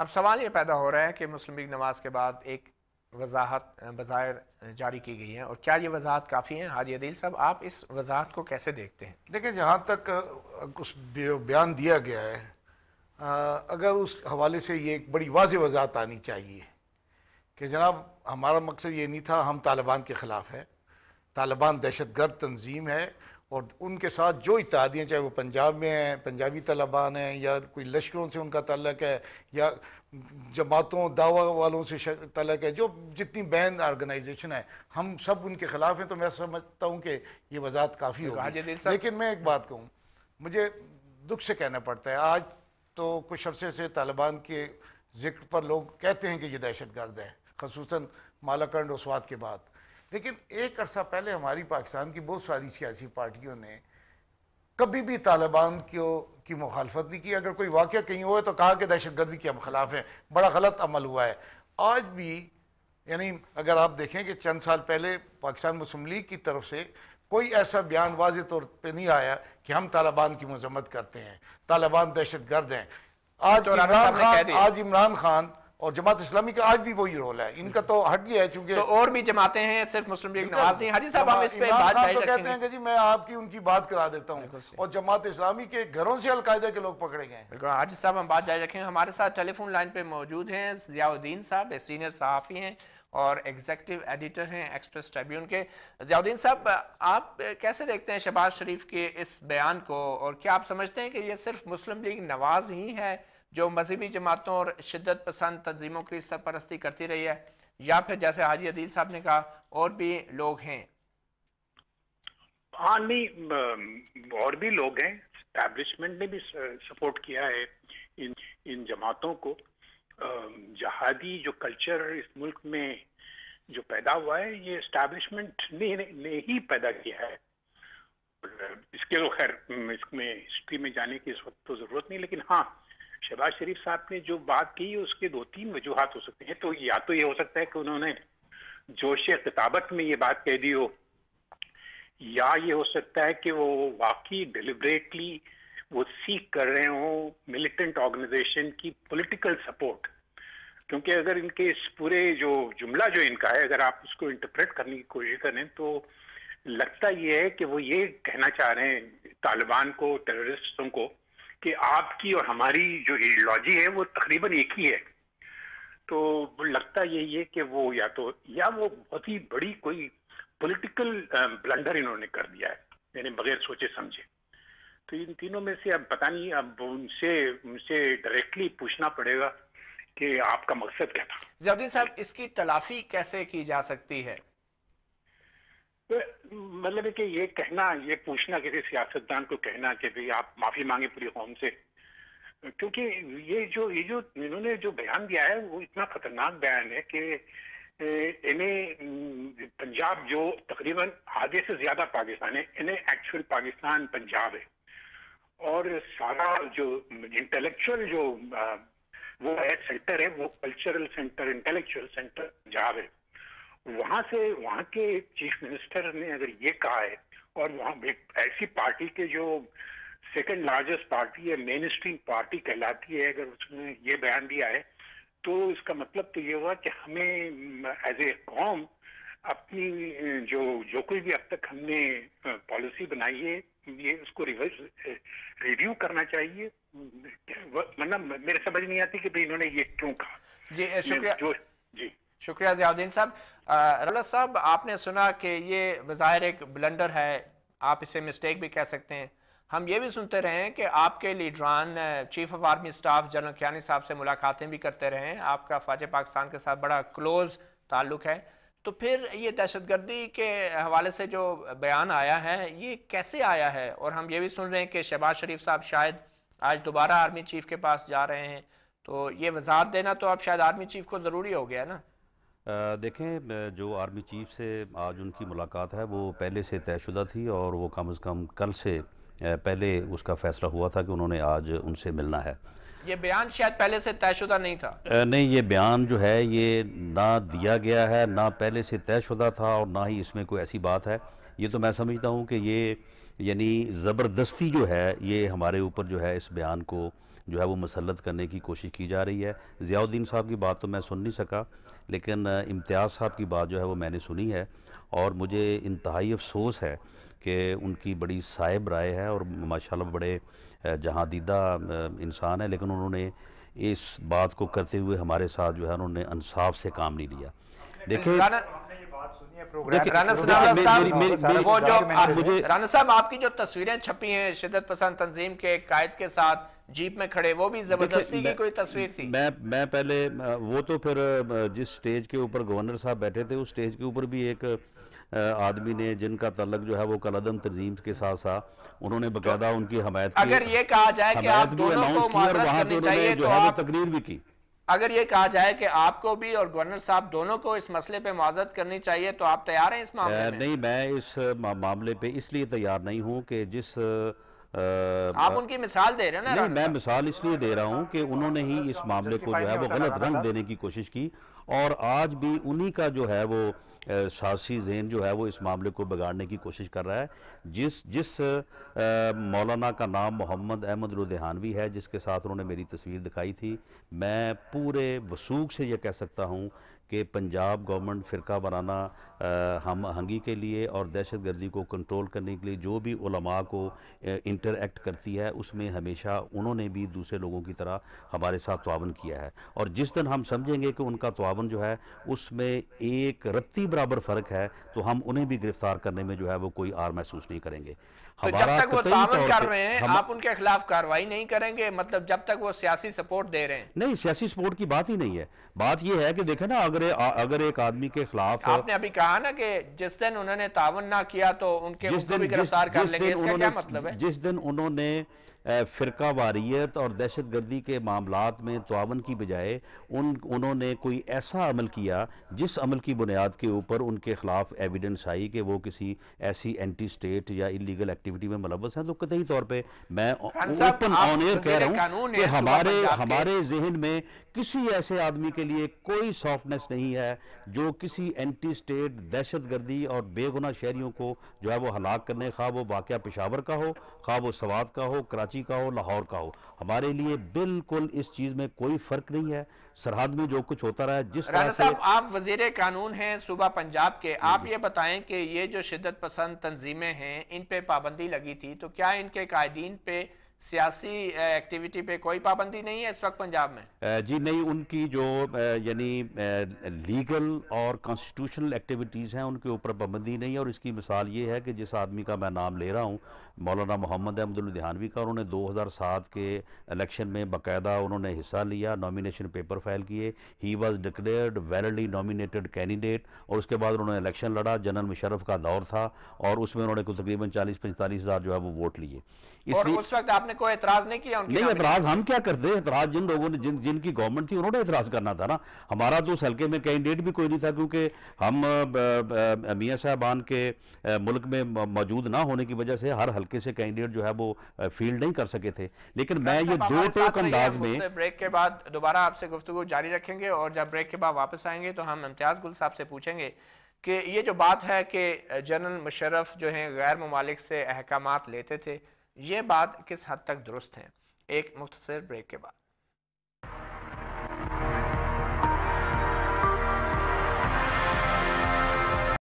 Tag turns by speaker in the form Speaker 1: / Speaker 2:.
Speaker 1: اب سوال یہ پیدا ہو رہا ہے کہ مسلم لیگ نواز کے بعد ایک وضاحت بظاہر جاری کی گئی ہے، اور کیا یہ وضاحت کافی ہے؟ حاجی عدیل صاحب، آپ اس وضاحت کو کیسے دیکھتے ہیں؟
Speaker 2: دیکھیں، جہاں تک اس بیان دیا گیا ہے، اگر اس حوالے سے یہ ایک بڑی واضح وضاحت آنی چاہیے کہ جناب ہمارا مقصد یہ نہیں تھا، ہم طالبان کے خلاف ہے، طالبان دہشت گرد تنظیم ہے، اور ان کے ساتھ جو اتحادیاں، چاہے وہ پنجاب میں ہیں، پنجابی طالبان ہیں، یا کوئی لشکروں سے ان کا تعلق ہے، یا جماعتوں دعویٰ والوں سے تعلق ہے، جو جتنی بین آرگنائزیشن ہے، ہم سب ان کے خلاف ہیں. تو میں سمجھتا ہوں کہ یہ وضاحت کافی ہوگی.
Speaker 1: حاجی عدیل صاحب،
Speaker 2: لیکن میں ایک بات کہوں، مجھے دکھ سے کہنا پڑتا ہے، آج تو کچھ عرصے سے طالبان کے ذکر پر لوگ کہتے ہیں کہ یہ دہشت گرد ہے، خصوصاً مالاکنڈ اور سوات کے بعد. لیکن ایک عرصہ پہلے ہماری پاکستان کی بہت ساری سیاسی پارٹیوں نے کبھی بھی طالبان کی مخالفت نہیں کی. اگر کوئی واقعہ کہیں ہوئے تو کہا کہ دہشت گردی کے ہم خلاف ہیں، بڑا غلط عمل ہوا ہے. آج بھی یعنی اگر آپ دیکھیں کہ چند سال پہلے پاکستان مسلم لیگ کی طرف سے کوئی ایسا بیان واضح طور پہ نہیں آیا کہ ہم طالبان کی مذمت کرتے ہیں، طالبان دہشت گرد ہیں. آج عمران خان اور جماعت اسلامی کا آج بھی وہی رول ہے. ان کا تو ہٹ گیا ہے، چونکہ
Speaker 1: اور بھی جماعتیں ہیں، صرف مسلم لیگ نواز نہیں. حاجی صاحب، ہم اس پہ بات جاری
Speaker 2: تو
Speaker 1: رکھیں
Speaker 2: کہتے ہیں کہ جی میں آپ کی ان کی بات کرا دیتا ہوں، اور جماعت اسلامی کے گھروں سے القاعدہ کے لوگ پکڑے گئے ہیں.
Speaker 1: بالکل حاجی صاحب، ہم بات جاری رکھیں. ہمارے ساتھ ٹیلی فون لائن پہ موجود ہیں ضیاء الدین صاحب، سینئر صحافی ہیں اور ایگزیکٹو ایڈیٹر ہیں ایکسپریس ٹریبیون کے. ضیاء الدین صاحب، آپ کیسے دیکھتے ہیں شہباز شریف کے اس بیان کو، اور کیا آپ سمجھتے ہیں کہ یہ صرف مسلم لیگ نواز ہی ہے جو مذہبی جماعتوں اور شدت پسند تنظیموں کی سرپرستی کرتی رہی ہے، یا پھر جیسے حاجی عدیل صاحب نے کہا اور بھی لوگ ہیں؟
Speaker 3: ہاں، نہیں، اور بھی لوگ ہیں. اسٹیبلشمنٹ نے بھی سپورٹ کیا ہے ان جماعتوں کو. جہادی جو کلچر اس ملک میں جو پیدا ہوا ہے، یہ اسٹیبلشمنٹ نے ہی پیدا کیا ہے. اس کے تو خیر اس میں ہسٹری میں جانے کی اس وقت تو ضرورت نہیں، لیکن ہاں، شہباز شریف صاحب نے جو بات کی اس کے 2-3 وجوہات ہو سکتے ہیں. تو یا تو یہ ہو سکتا ہے کہ انہوں نے جوش خطابت میں یہ بات کہہ دی ہو، یا یہ ہو سکتا ہے کہ وہ واقعی ڈیلیبریٹلی وہ سیکھ کر رہے ہوں ملیٹنٹ آرگنائزیشن کی پولیٹیکل سپورٹ. کیونکہ اگر ان کے اس پورے جو جملہ جو ان کا ہے، اگر آپ اس کو انٹرپریٹ کرنے کی کوشش کریں تو لگتا یہ ہے کہ وہ یہ کہنا چاہ رہے ہیں طالبان کو، ٹیررسٹوں کو، کہ آپ کی اور ہماری جو ایڈیالوجی ہے وہ تقریباً ایک ہی ہے. تو لگتا یہی ہے کہ وہ یا وہ بہت ہی بڑی کوئی پولیٹیکل بلنڈر انہوں نے کر دیا ہے، یعنی بغیر سوچے سمجھے. تو ان تینوں میں سے اب پتہ نہیں، اب ان سے ڈائریکٹلی پوچھنا پڑے گا کہ آپ کا مقصد کیا تھا.
Speaker 1: ضیاء الدین صاحب، اس کی تلافی کیسے کی جا سکتی ہے؟
Speaker 3: مطلب ہے کہ یہ کہنا، یہ پوچھنا کسی سیاستدان کو کہنا کہ بھئی آپ معافی مانگے پوری قوم سے، کیونکہ یہ جو انہوں نے جو بیان دیا ہے وہ اتنا خطرناک بیان ہے کہ انہیں پنجاب جو تقریباً آدھے سے زیادہ پاکستان ہے، انہیں ایکچوئل پاکستان پنجاب ہے، اور سارا جو انٹلیکچوئل جو وہ ہے سینٹر ہے، وہ cultural centre, intellectual centre Punjab ہے. وہاں کے چیف منسٹر نے اگر یہ کہا ہے، اور وہاں ایک ایسی پارٹی کے جو سیکنڈ لارجسٹ پارٹی ہے، مین اسٹریم پارٹی کہلاتی ہے، اگر اس نے یہ بیان دیا ہے تو اس کا مطلب تو یہ ہوا کہ ہمیں ایز اے قوم اپنی جو کوئی بھی اب تک ہم نے پالیسی بنائی ہے، یہ اس کو ریویو کرنا چاہیے. ورنہ میرے سمجھ نہیں آتی کہ انہوں نے یہ کیوں کہا.
Speaker 1: جی شکریہ.
Speaker 3: جی
Speaker 1: شکریہ ضیاء الدین صاحب. رولت صاحب، آپ نے سنا کہ یہ بظاہر ایک بلنڈر ہے، آپ اسے مسٹیک بھی کہہ سکتے ہیں. ہم یہ بھی سنتے رہے ہیں کہ آپ کے لیڈران chief of army staff general Kayani صاحب سے ملاقاتیں بھی کرتے رہے ہیں، آپ کا فوج پاکستان کے ساتھ بڑا کلوز تعلق ہے. تو پھر یہ دہشت گردی کے حوالے سے جو بیان آیا ہے یہ کیسے آیا ہے؟ اور ہم یہ بھی سن رہے ہیں کہ شہباز شریف صاحب شاید آج دوبارہ آرمی چیف کے پاس جا رہے ہیں، تو یہ وضاحت دینا تو اب شاید آرمی چیف کو ضروری ہو گیا نا.
Speaker 4: دیکھیں، جو آرمی چیف سے آج ان کی ملاقات ہے وہ پہلے سے طے شدہ تھی، اور وہ کم از کم کل سے پہلے اس کا فیصلہ ہوا تھا کہ انہوں نے آج ان سے ملنا ہے.
Speaker 1: یہ بیان شاید پہلے سے طے شدہ نہیں تھا؟
Speaker 4: نہیں، یہ بیان جو ہے یہ نہ دیا گیا ہے، نہ پہلے سے طے شدہ تھا، اور نہ ہی اس میں کوئی ایسی بات ہے. یہ تو میں سمجھتا ہوں کہ یہ یعنی زبردستی جو ہے یہ ہمارے اوپر جو ہے اس بیان کو جو ہے وہ مسلط کرنے کی کوشش کی جا رہی ہے۔ ضیاء الدین صاحب کی بات تو میں سن نہیں سکا، لیکن امتیاز صاحب کی بات جو ہے وہ میں نے سنی ہے، اور مجھے انتہائی افسوس ہے کہ ان کی بڑی صائب رائے ہے اور ماشاءاللہ بڑے جہاں دیدہ انسان ہے، لیکن انہوں نے اس بات کو کرتے ہوئے ہمارے ساتھ جو ہے انہوں نے انصاف سے کام نہیں لیا۔ دیکھیں
Speaker 1: رانا صاحب، آپ کی جو تصویریں چھپی ہیں شدت پسند تنظیم کے قائد کے ساتھ جیپ میں کھڑے، وہ بھی زبردستی کی کوئی تصویر تھی؟
Speaker 4: میں پہلے وہ تو پھر جس سٹیج کے اوپر گورنر صاحب بیٹھے تھے، اس سٹیج کے اوپر بھی ایک آدمی نے جن کا تعلق جو ہے وہ کالعدم تنظیم کے ساتھ ساتھ انہوں نے باقاعدہ ان کی حمایت کی،
Speaker 1: اگر یہ کہا جائے کہ آپ دونوں کو معذرت کرنی چاہیے تو آپ
Speaker 4: تقریر بھی کی،
Speaker 1: اگر یہ کہا جائے کہ آپ کو بھی اور گورنر صاحب دونوں کو اس مسئلے پہ معذرت کرنی چاہیے تو آپ تیار ہیں اس معاملے میں؟
Speaker 4: نہیں، میں اس معاملے پہ اس لیے تیار نہیں ہوں کہ جس
Speaker 1: آپ ان کی مثال دے رہے ہیں نا؟
Speaker 4: نہیں، میں مثال اس لیے دے رہا ہوں کہ انہوں نے ہی اس معاملے کو جو ہے وہ غلط رنگ دینے کی کوشش کی، اور آج بھی انہی کا جو ہے وہ سیاسی ذہن جو ہے وہ اس معاملے کو بگاڑنے کی کوشش کر رہا ہے۔ جس مولانا کا نام محمد احمد لدھیانوی ہے، جس کے ساتھ انہوں نے میری تصویر دکھائی تھی، میں پورے وثوق سے یہ کہہ سکتا ہوں کہ پنجاب گورنمنٹ فرقہ وارانہ ہم آہنگی کے لیے اور دہشت گردی کو کنٹرول کرنے کے لیے جو بھی علماء کو انٹر ایکٹ کرتی ہے، اس میں ہمیشہ انہوں نے بھی دوسرے لوگوں کی طرح ہمارے ساتھ تعاون کیا ہے، اور جس دن ہم سمجھیں گے کہ ان کا تعاون جو ہے اس میں ایک رتی برابر فرق ہے تو ہم انہیں بھی گرفتار کرنے میں جو ہے وہ کوئی آر محسوس نہیں کریں گے۔
Speaker 1: تو جب تک وہ تعاون کر رہے ہیں آپ ان کے خلاف کارروائی نہیں کریں گے؟ مطلب جب تک وہ سیاسی سپورٹ دے رہے ہیں؟
Speaker 4: نہیں، سیاسی سپورٹ کی بات ہی نہیں ہے، بات یہ ہے کہ دیکھیں نا، اگر ایک آدمی کے خلاف
Speaker 1: آپ نے ابھی کہا نا کہ جس دن انہوں نے تعاون نہ کیا تو ان کو بھی گرفتار کر لیں گے، اس کا کیا مطلب ہے؟
Speaker 4: جس دن انہوں نے فرقہ واریت اور دہشت گردی کے معاملات میں تعاون کی بجائے انہوں نے کوئی ایسا عمل کیا جس عمل کی بنیاد کے اوپر ان کے خلاف ایویڈنس آئی کہ وہ کسی ایسی اینٹی سٹیٹ یا انلیگل ایکٹیویٹی میں ملوث ہیں، تو قطعی طور پہ میں اوپن آن ایئر کہہ رہا ہوں کہ ہمارے ذہن میں کسی ایسے آدمی کے لیے کوئی سافٹنس نہیں ہے جو کسی اینٹی سٹیٹ دہشت گردی اور بے گناہ شہریوں کو جو ہے وہ ہلاک کرنے، خواہ وہ واقعہ پشاور کا ہو، خواہ وہ سوات کا ہو، کراچی کا ہو، لاہور کا ہو، ہمارے لیے بالکل اس چیز میں کوئی فرق نہیں ہے۔ سرحد میں جو کچھ ہوتا رہا ہے، جس طرح سے
Speaker 1: آپ وزیر قانون ہیں صوبہ پنجاب کے، آپ یہ بتائیں کہ یہ جو شدت پسند تنظیمیں ہیں ان پہ پابندی لگی تھی، تو کیا ان کے قائدین پہ سیاسی ایکٹیویٹی پہ کوئی پابندی نہیں ہے اس وقت پنجاب میں؟
Speaker 4: جی نہیں، ان کی جو یعنی لیگل اور کانسٹیٹیوشنل ایکٹیویٹیز ہیں ان کے اوپر پابندی نہیں ہے، اور اس کی مثال یہ ہے کہ جس آدمی کا میں نام لے رہا ہوں، مولانا محمد احمد لدھیانوی کا، انہوں نے 2007 کے الیکشن میں باقاعدہ انہوں نے حصہ لیا، نومینیشن پیپر فائل کیے، he was declared validly nominated candidate, اور اس کے بعد انہوں نے الیکشن لڑا، جنرل مشرف کا دور تھا، اور اس میں انہوں نے تقریباً 40-45 ہزار جو ہے وہ ووٹ لیے۔
Speaker 1: اور اس وقت آپ نے کوئی اعتراض نہیں کیا؟
Speaker 4: نہیں، اعتراض ہم کیا کرتے ہیں، اعتراض جن لوگوں نے جن کی گورنمنٹ تھی انہوں نے اعتراض کرنا تھا نا، ہمارا تو اس حلقے میں کینڈیڈیٹ بھی کوئی نہیں تھا، کیونکہ ہم میاں صاحبان کے ملک میں موجود نہ ہونے کی وجہ سے ہر حلقے سے کینڈیڈیٹ جو ہے وہ فیلڈ نہیں کر سکے تھے، لیکن میں یہ دو ٹوک انداز میں
Speaker 1: بریک کے بعد دوبارہ آپ سے گفتگو جاری رکھیں گے، اور جب بریک کے بعد واپس آئیں گے تو ہم امتیاز گل صاحب سے پوچھیں گے کہ یہ جو بات ہے کہ جنرل مشرف جو ہیں غیر ممالک سے احکامات لیتے تھے، یہ بات کس حد تک درست ہے؟ ایک مختصر بریک کے بعد۔